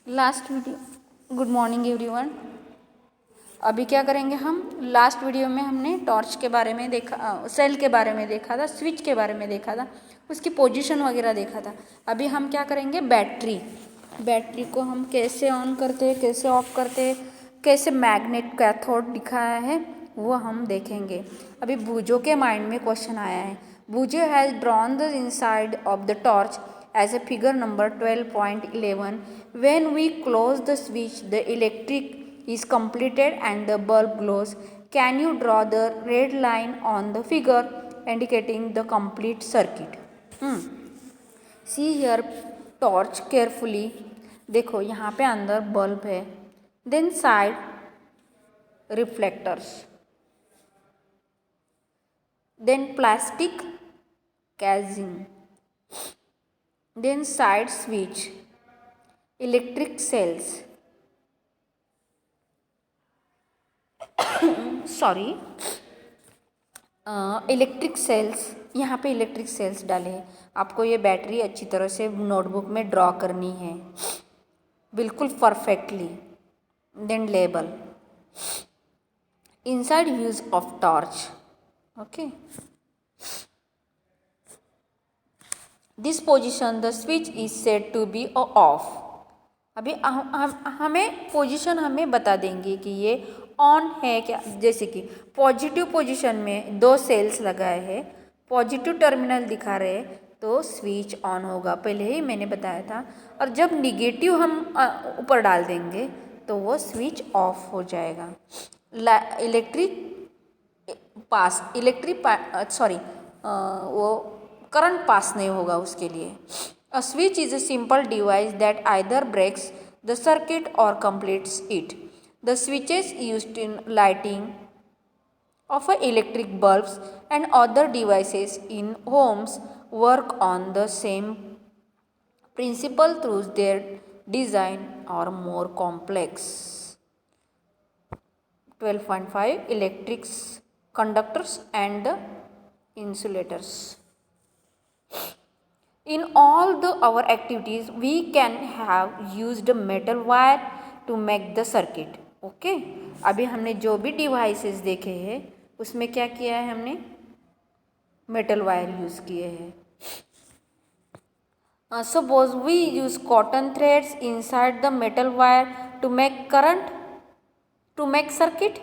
Last video good morning everyone. अभी क्या करेंगे हम? लास्ट वीडियो में हमने टॉर्च के बारे में देखा, सेल के बारे में देखा था, स्विच के बारे में देखा था, उसकी पोजीशन वगैरह देखा था। अभी हम क्या करेंगे? बैटरी को हम कैसे ऑन करते, कैसे ऑफ करते, कैसे मैग्नेट कैथोड दिखाया है वो हम देखेंगे। अभी भूजो के माइंड में क्वेश्चन आया है। भूजो has drawn the inside of the torch as a figure number 12.11. When we close the switch, the electric is completed and the bulb glows. Can you draw the red line on the figure indicating the complete circuit? See here torch carefully. देखो यहाँ पे अंदर bulb है, then side reflectors, then plastic casing, then side switch, electric cells, sorry electric sales. यहाँ पे electric sales डाले हैं। आपको ये बैटरी अच्छी तरह से नोटबुक में ड्रॉ करनी है बिल्कुल perfectly. Then label inside use of torch. Okay, this position the switch is set to be off. अभी हमें पोजीशन हमें बता देंगे कि ये ऑन है क्या। जैसे कि पॉजिटिव पोजीशन में दो सेल्स लगाए हैं, पॉजिटिव टर्मिनल दिखा रहे तो स्विच ऑन होगा, पहले ही मैंने बताया था। और जब निगेटिव हम ऊपर डाल देंगे तो वो स्विच ऑफ हो जाएगा। वो करंट पास नहीं होगा उसके लिए। A switch is a simple device that either breaks the circuit or completes it. The switches used in lighting of electric bulbs and other devices in homes work on the same principle through their design are more complex. 12.5 Electrics, conductors and the insulators. In all our activities, we can have used metal wire to make the circuit. Okay? अभी हमने जो भी devices देखे हैं उसमें क्या किया है? हमने मेटल वायर यूज़ किए हैं। Suppose we use cotton threads inside the metal wire to make current, to make circuit.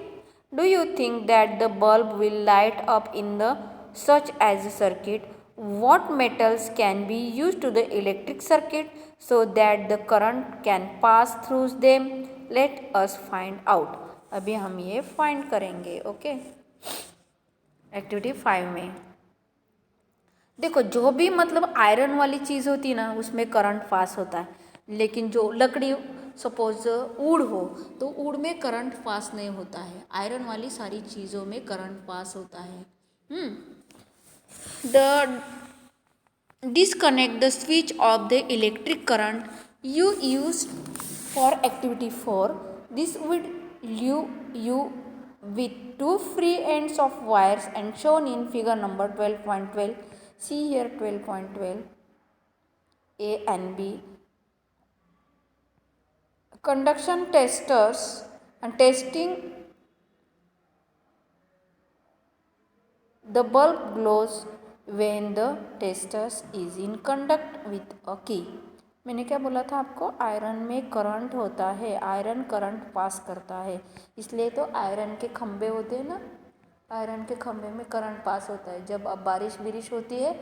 Do you think that the bulb will light up in the such as a circuit? What metals can be used to the electric circuit so that the current can pass through them? Let us find out. अभी हम ये find करेंगे। Okay, activity 5 में देखो, जो भी मतलब iron वाली चीज़ होती है ना उसमें करंट पास होता है, लेकिन जो लकड़ी सपोज ऊड हो तो ऊड में करंट पास नहीं होता है। आयरन वाली सारी चीज़ों में करंट पास होता है। The disconnect the switch of the electric current you used for activity 4. This would leave you with two free ends of wires and shown in figure number 12.12. See here 12.12 A and B. Conduction testers and testing the bulb glows when the testers is in contact with a key. मैंने क्या बोला था आपको? Iron में current होता है, iron current pass करता है, इसलिए तो आयरन के खंभे होते हैं ना, आयरन के खंभे में करंट पास होता है। जब अब बारिश बिरिश होती है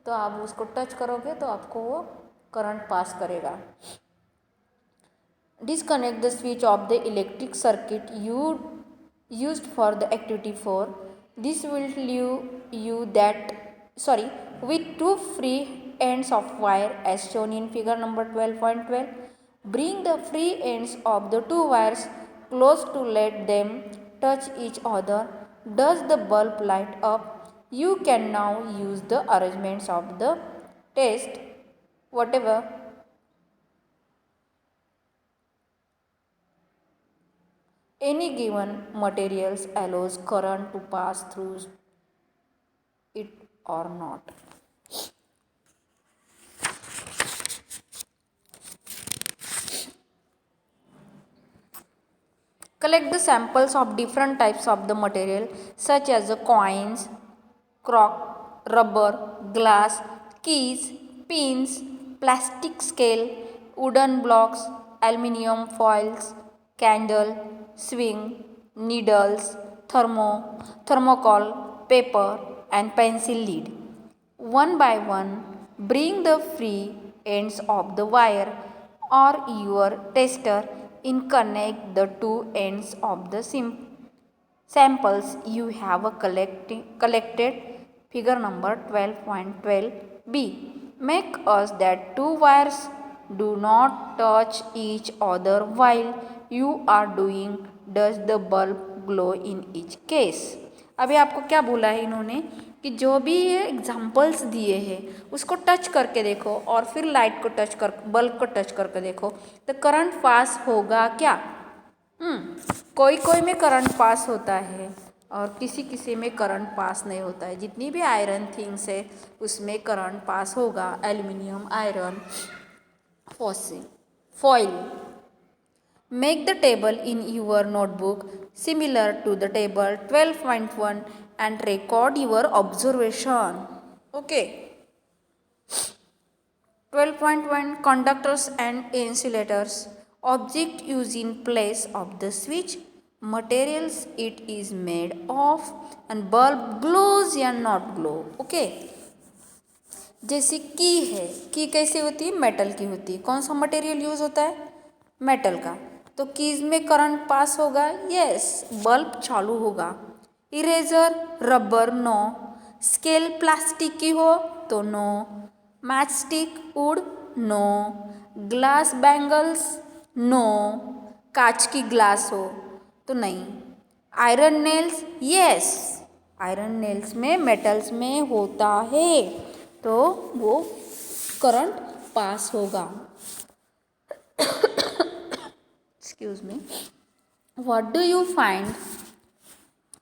तो आप उसको टच करोगे तो आपको वो करंट पास करेगा। Disconnect the switch of the electric circuit you used for the activity 4. This will leave you with two free ends of wire as shown in figure number 12.12. Bring the free ends of the two wires close to let them touch each other. Does the bulb light up? You can now use the arrangements of the test whatever any given materials allows current to pass through it or not. Collect the samples of different types of the material such as the coins, cork, rubber, glass, keys, pins, plastic scale, wooden blocks, aluminium foils, candle, swing, needles, thermocol, paper and pencil lead. One by one, bring the free ends of the wire or your tester in connect the two ends of the samples you have collected. Figure number 12.12b. Make us that two wires do not touch each other while you are doing. Does the bulb glow in each case? अभी आपको क्या बोला है इन्होंने कि जो भी ये एग्जाम्पल्स दिए हैं उसको टच करके देखो और फिर लाइट को टच कर बल्ब को टच करके देखो तो करंट पास होगा क्या। कोई कोई में करंट पास होता है और किसी किसी में करंट पास नहीं होता है। जितनी भी आयरन थिंग्स है उसमें करंट पास होगा। Aluminium, iron, foil. Make the table in your notebook similar to the table 12.1 and record your observation. Okay. 12.1 Conductors and insulators. Object used in place of the switch. Materials it is made of and bulb glows या not glow. Okay. जैसे की है, की कैसे होती है? Metal की होती है। कौन सा मटेरियल यूज होता है? मेटल का। तो कीज में करंट पास होगा? यस, बल्ब चालू होगा। Eraser, rubber, no. Scale plastic की हो तो no. Match stick, wood, no. Glass bangles, no. कांच की ग्लास हो तो नहीं। Iron nails, yes, iron nails में मेटल्स में होता है तो वो करंट पास होगा। Excuse me. What do you find?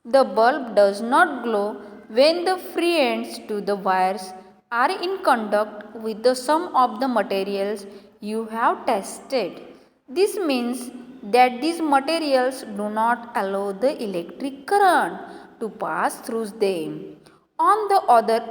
The bulb does not glow when the free ends to the wires are in contact with the sum of the materials you have tested. This means that these materials do not allow the electric current to pass through them. On the other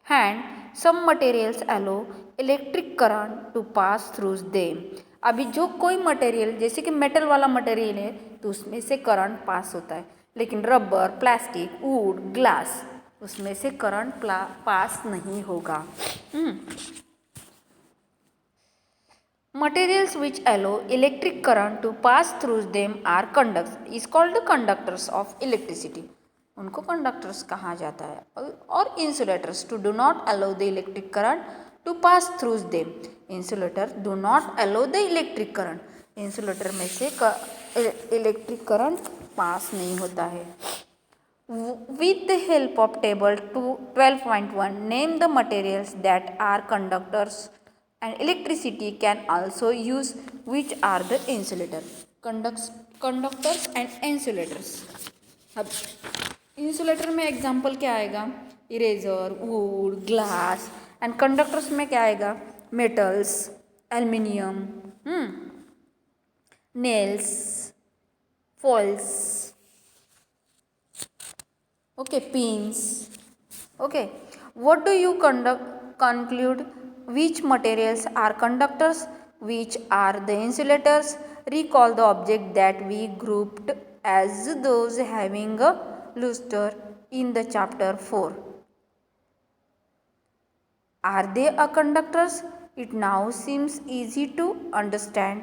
hand, some materials allow electric current to pass through them. अभी जो कोई material जैसे कि metal वाला material है तो उसमें से करंट पास होता है, लेकिन रबर, प्लास्टिक, वुड, ग्लास उसमें से करंट पास नहीं होगा। Materials which allow electric current to pass through them are conductors, is called the conductors of electricity. उनको कंडक्टर्स कहा जाता है। और insulators to do not allow the electric current to pass through them. Insulator do not allow the electric current, insulator में से electric current पास नहीं होता है। With the help of table 12.1, name the materials that are conductors and electricity can also use, which are the insulator. Conductors and insulators. अब insulator में example क्या आएगा? Eraser, would, glass. And conductors में क्या आएगा? Metals, aluminium, nails, foils, okay, pins. Okay, what do you conclude? Which materials are conductors? Which are the insulators? Recall the object that we grouped as those having a luster in the chapter 4. Are they a conductors? It now seems easy to understand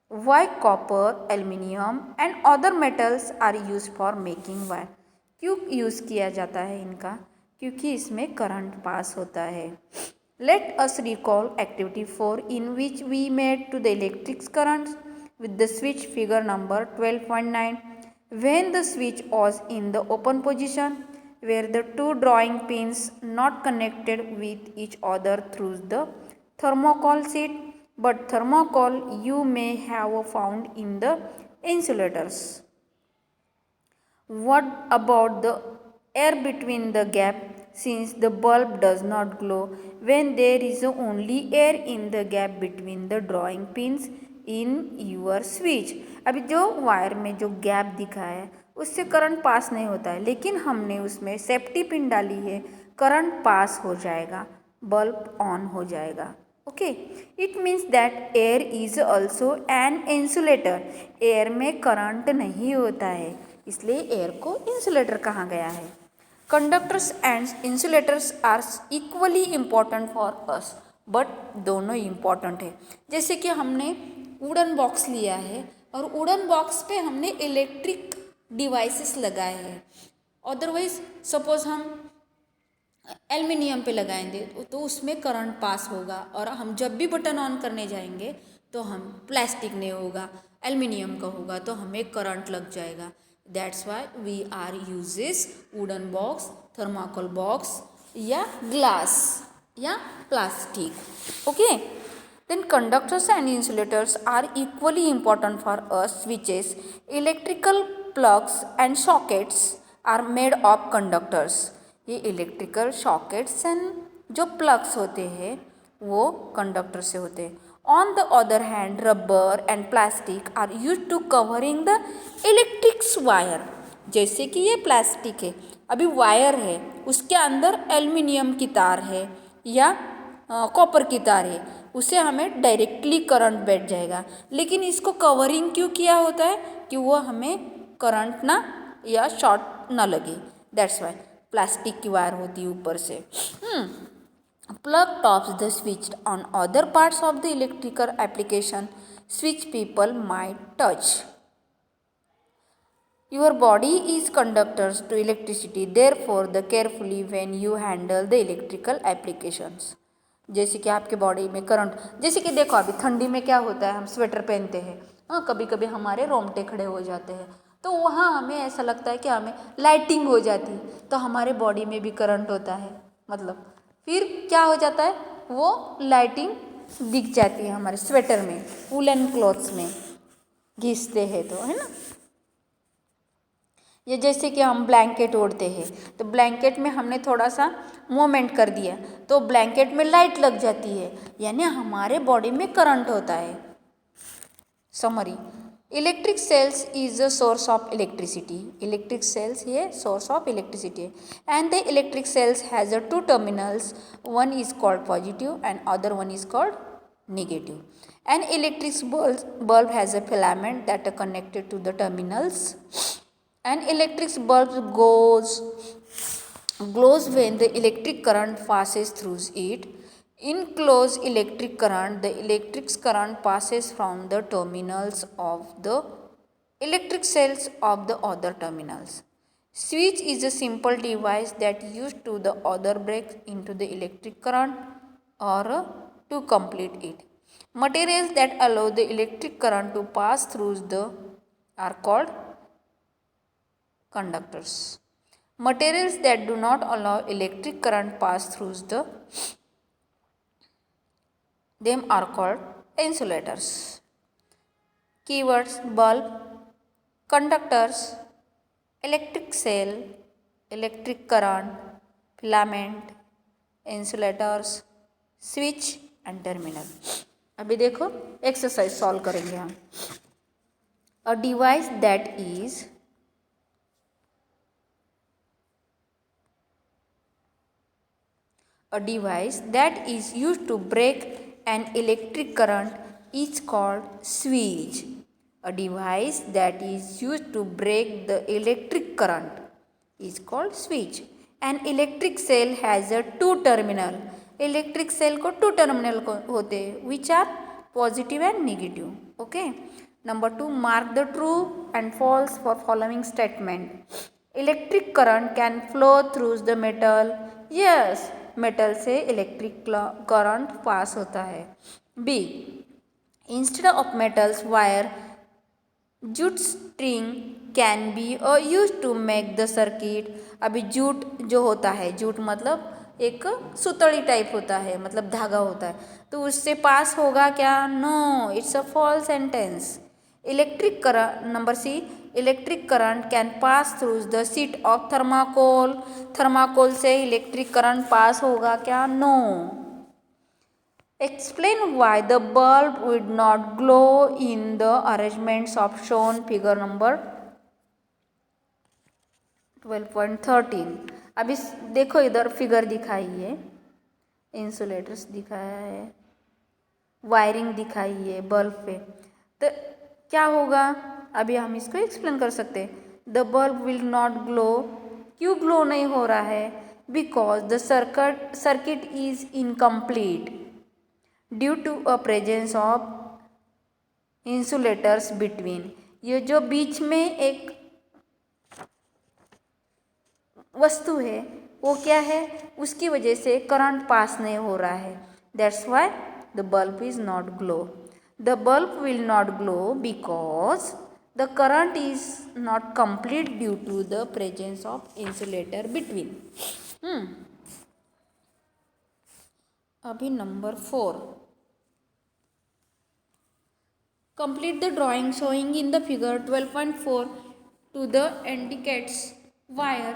why copper, aluminium and other metals are used for making wire. क्यों use किया जाता है इनका? क्योंकि इसमें current pass होता है। Let us recall activity 4 in which we made to the electric currents with the switch figure number 12.9. When the switch was in the open position, where the two drawing pins not connected with each other through the thermocol sheet, but thermocol you may have found in the insulators. What about the air between the gap? Since the bulb does not glow when there is only air in the gap between the drawing pins, in your switch. अभी जो wire में जो gap दिखा है उससे current pass नहीं होता है, लेकिन हमने उसमें सेफ्टी पिन डाली है, करंट पास हो जाएगा, बल्ब ऑन हो जाएगा। Okay, it means that air is also an insulator. Air में करंट नहीं होता है, इसलिए एयर को इंसुलेटर कहा गया है। Conductors and insulators are equally important for us, but दोनों इम्पॉर्टेंट है। जैसे कि हमने वुडन बॉक्स लिया है और वुडन बॉक्स पे हमने इलेक्ट्रिक डिवाइसेस लगाए हैं। अदरवाइज सपोज हम एल्युमिनियम पे लगाएंगे तो उसमें करंट पास होगा, और हम जब भी बटन ऑन करने जाएंगे तो हम प्लास्टिक नहीं होगा, एल्युमिनियम का होगा, तो हमें करंट लग जाएगा। That's why we are uses wooden box, thermocol box या ग्लास या plastic. Okay, then conductors and insulators are equally important for us switches, electrical plugs and sockets are made of conductors. ये electrical sockets and जो plugs होते हैं वो conductor से होते हैं। On the other hand rubber and plastic are use to covering the electrics wire. जैसे कि ये प्लास्टिक है, अभी वायर है, उसके अंदर एल्युमिनियम की तार है या कॉपर की तार है, उसे हमें डायरेक्टली करंट बैठ जाएगा, लेकिन इसको कवरिंग क्यों किया होता है कि वो हमें करंट ना या शॉर्ट ना लगे। दैट्स वाई प्लास्टिक की वायर होती है ऊपर से। Plug tops the switch on other parts of the electrical application which people might touch. Your body is conductors to electricity, therefore the carefully when you handle the electrical applications. जैसे कि आपके body में current, जैसे कि देखो अभी ठंडी में क्या होता है, हम स्वेटर पहनते हैं, हाँ कभी कभी हमारे रोंगटे खड़े हो जाते हैं, तो वहाँ हमें ऐसा लगता है कि हमें लाइटिंग हो जाती है, तो हमारे बॉडी में भी करंट होता है, मतलब फिर क्या हो जाता है, वो लाइटिंग दिख जाती है हमारे स्वेटर में, वुलन क्लॉथ्स में घिसते हैं तो, है ना। ये जैसे कि हम ब्लैंकेट ओढ़ते हैं तो ब्लैंकेट में हमने थोड़ा सा मूवमेंट कर दिया तो ब्लैंकेट में लाइट लग जाती है, यानी हमारे बॉडी में करंट होता है। Summary, electric sales is a source of electricity. Electric sales ये सोर्स ऑफ इलेक्ट्रिसिटी है, and the electric sales has a two terminals, one is called positive and other one is called negative. An electric bulb has a filament that are connected to the terminals. An electric bulb glows when the electric current passes through it. In closed electric current, the electric current passes from the terminals of the electric cells of the other terminals. Switch is a simple device that used to the other breaks into the electric current or to complete it. Materials that allow the electric current to pass through the are called conductors. Materials that do not allow electric current pass through them are called insulators. Keywords: bulb, conductors, electric cell, electric current, filament, insulators, switch and terminal. अभी देखो exercise solve करेंगे हम। A device that is used to break an electric current is called switch. A device that is used to break the electric current is called switch. An electric cell has a two terminal. Electric cell को two terminal होते हैं which are positive and negative. Okay, number 2, mark the true and false for following statement. Electric current can flow through the metal. Yes, metal से electric current pass होता है। B, instead of metals wire jute string can be use to make the circuit. अभी jute जो होता है, jute मतलब एक सुतड़ी type होता है, मतलब धागा होता है, तो उससे पास होगा क्या? No, it's a false sentence. Electric current, number C, electric current can pass through the sheet of thermocol. Thermocol से इलेक्ट्रिक करंट पास होगा क्या? No. Explain why the bulb would not glow in the arrangements of shown figure number 12.13. अब इस देखो इधर figure दिखाई है, insulators दिखाया है, वायरिंग दिखाई है बल्ब पे, तो क्या होगा अभी हम इसको एक्सप्लेन कर सकते हैं. The bulb will not glow. क्यों ग्लो नहीं हो रहा है? Because the circuit is incomplete due to a presence of insulators between. ये जो बीच में एक वस्तु है वो क्या है, उसकी वजह से करंट पास नहीं हो रहा है. That's why the bulb is not glow. The bulb will not glow because the current is not complete due to the presence of insulator between. अभी number 4. Complete the drawing showing in the figure 12.4 to the indicates wire.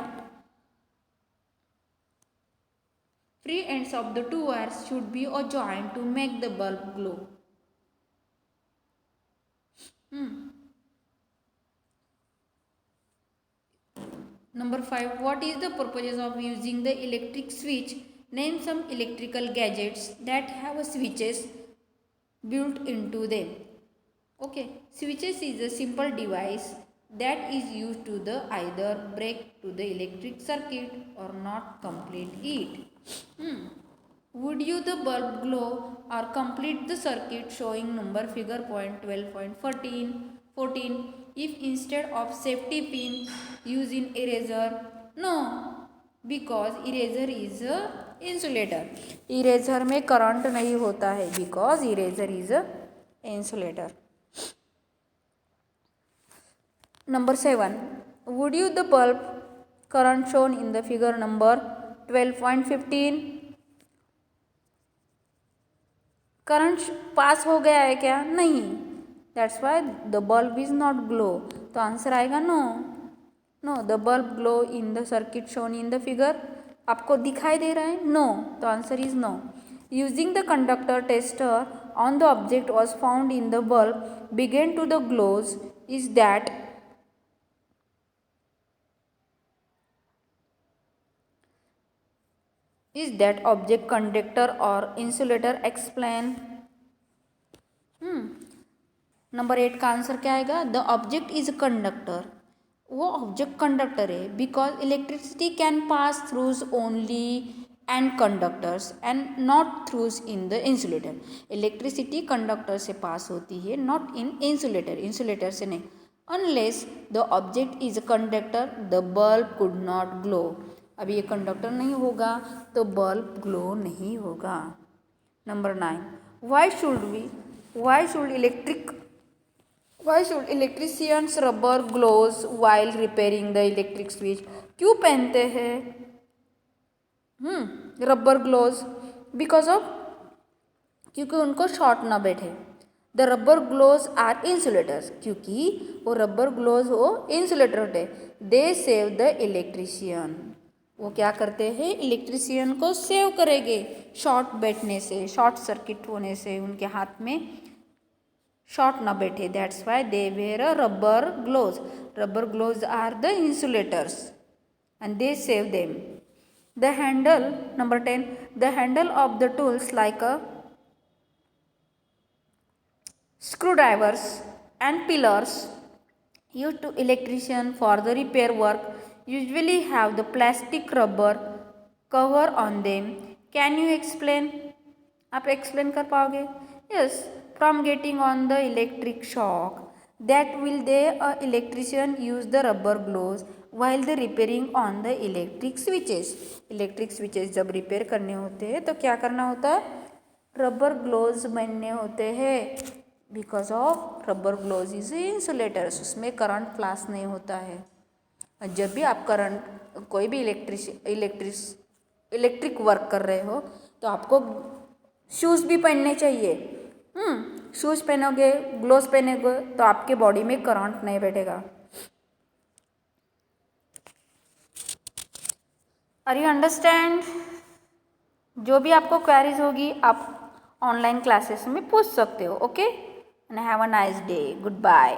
Free ends of the two wires should be joined to make the bulb glow. Number 5. What is the purpose of using the electric switch? Name some electrical gadgets that have switches built into them. Okay, switches is a simple device that is used to either break to the electric circuit or not complete it. Would you the bulb glow or complete the circuit showing number figure point 12.14 if instead of safety pin use in eraser? No, because eraser is a insulator. Eraser में current नहीं होता है because eraser is a insulator. Number 7. Would you the bulb current shown in the figure number 12.15? Current pass हो गया है क्या? नहीं. That's why the bulb is not glow. तो आंसर आएगा no. No, the bulb glow in the circuit shown in the figure. आपको दिखाई दे रहा है? नो. तो answer is no. Using the conductor tester on the object was found in the bulb began to the glows. Is that Is that object conductor or insulator? Explain. Number 8 का answer क्या आएगा? The object is conductor. वो object conductor है because electricity can pass throughs only and conductors and not throughs in the insulator. Electricity conductor से पास होती है, not in insulator. Insulator से नहीं. Unless the object is a conductor the bulb could not glow. अभी ये conductor नहीं होगा तो बल्ब ग्लो नहीं होगा. Number 9. Why should electricians rubber gloves while repairing the electric switch? क्यों पहनते हैं रबर ग्लोव्स? बिकॉज ऑफ क्योंकि उनको शॉर्ट ना बैठे. The rubber gloves are insulators. क्योंकि वो रबर ग्लोव्स वो इंसुलेटर होते. They save the electrician. वो क्या करते हैं? इलेक्ट्रिशियन को सेव करेंगे शॉर्ट बैठने से, शॉर्ट सर्किट होने से उनके हाथ में शॉर्ट ना बैठे. That's why they wear a rubber gloves. Rubber gloves are the insulators and they save them. The handle. Number 10. The handle of the tools like a screwdrivers and pillars used to electrician for the repair work usually have the plastic rubber cover on them. Can you explain? आप explain कर पाओगे? Yes, from getting on the electric shock that will the electrician use the rubber gloves while the repairing on the electric switches. electric switches जब repair करने होते हैं तो क्या करना होता है? रबर ग्लोव्स पहनने होते हैं. Because of rubber gloves is insulators. उसमें करंट पास नहीं होता है. जब भी आप करंट कोई भी इलेक्ट्रिक वर्क कर रहे हो तो आपको शूज़ भी पहनने चाहिए. शूज़ पहनोगे, ग्लोव्स पहनोगे तो आपके बॉडी में करंट नहीं बैठेगा. Are you understand? जो भी आपको क्वेरीज होगी आप ऑनलाइन क्लासेस में पूछ सकते हो. Okay, and have a nice day. Good bye.